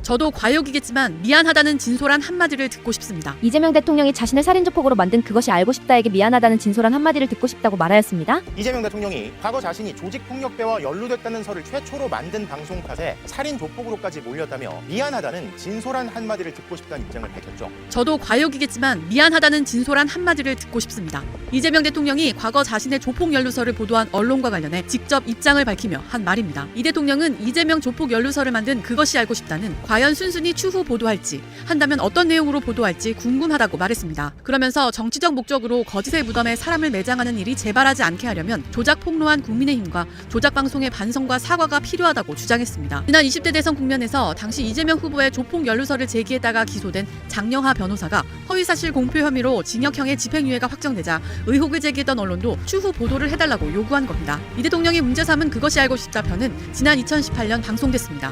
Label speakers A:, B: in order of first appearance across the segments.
A: 저도 과욕이겠지만 미안하다는 진솔한 한마디를 듣고 싶습니다.
B: 이재명 대통령이 자신을 살인조폭으로 만든 그것이 알고 싶다에게 미안하다는 진솔한 한마디를 듣고 싶다고 말하였습니다.
C: 이재명 대통령이 과거 자신이 조직폭력배와 연루됐다는 설을 최초로 만든 방송 탓에 살인 조폭으로까지 몰렸다며 미안하다는 진솔한 한마디를 듣고 싶다는 입장을 밝혔죠.
A: 저도 과욕이겠지만 미안하다는 진솔한 한마디를 듣고 싶습니다. 이재명 대통령이 과거 자신의 조폭 연루설을 보도한 언론과 관련해 직접 입장을 밝히며 한 말입니다. 이 대통령은 이재명 조폭 연루설을 만든 그것이 알고 싶다는 과연 순순히 추후 보도할지, 한다면 어떤 내용으로 보도할지 궁금하다고 말했습니다. 그러면서 정치적 목적으로 거짓의 무덤에 사람을 매장하는 일이 재발하지 않게 하려면 조작 폭로한 국민의힘과 조작 방송의 반성과 사과가 필요하다고 주장했습니다. 지난 20대 대선 국면에서 당시 이재명 후보의 조폭 연루설을 제기했다가 기소된 장영하 변호사가 허위사실 공표 혐의로 징역형의 집행유예가 확정되자 의혹을 제기했던 언론도 추후 보도를 해달라고 요구한 겁니다. 이 대통령이 문제 삼은 그것이 알고 싶다 편은 지난 2018년 방송됐습니다.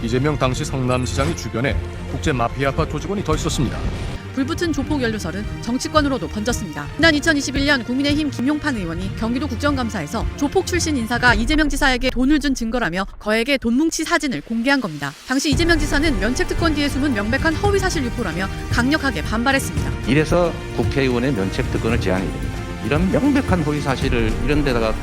D: 이재명 당시 성남시장의 주변에 국제 마피아파 조직원이 더 있었습니다.
A: 불붙은 조폭 연루설은 정치권으로도 번졌습니다. 지난 2021년 국민의힘 김용판 의원이 경기도 국정감사에서 조폭 출신 인사가 이재명 지사에게 돈을 준 증거라며 거액의 돈뭉치 사진을 공개한 겁니다. 당시 이재명 지사는 면책특권 뒤에 숨은 명백한 허위사실 유포라며 강력하게 반발했습니다.
E: 이래서 국회의원의 면책특권을 제한해야 됩니다. 이런 명백한 허위 사실을 이런 데다가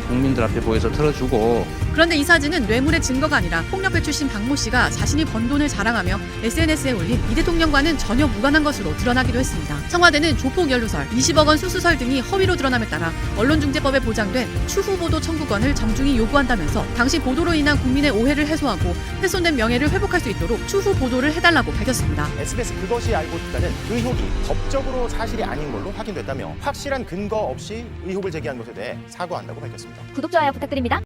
E: 국민들 앞에 보여서 틀어주고,
A: 그런데 이 사진은 뇌물의 증거가 아니라 폭력배 출신 박모 씨가 자신이 번 돈을 자랑하며 SNS에 올린 이 대통령과는 전혀 무관한 것으로 드러나기도 했습니다. 청와대는 조폭 연루설, 20억 원 수수설 등이 허위로 드러남에 따라 언론중재법에 보장된 추후 보도 청구권을 정중히 요구한다면서 당시 보도로 인한 국민의 오해를 해소하고 훼손된 명예를 회복할 수 있도록 추후 보도를 해달라고 밝혔습니다.
C: SBS 그것이 알고 싶다는 의혹이 법적으로 사실이 아닌 걸로 확인됐다며 확실한 근거 없이 의혹을 제기한 것에 대해 사과한다고 밝혔습니다.
B: 구독, 좋아요 부탁드립니다.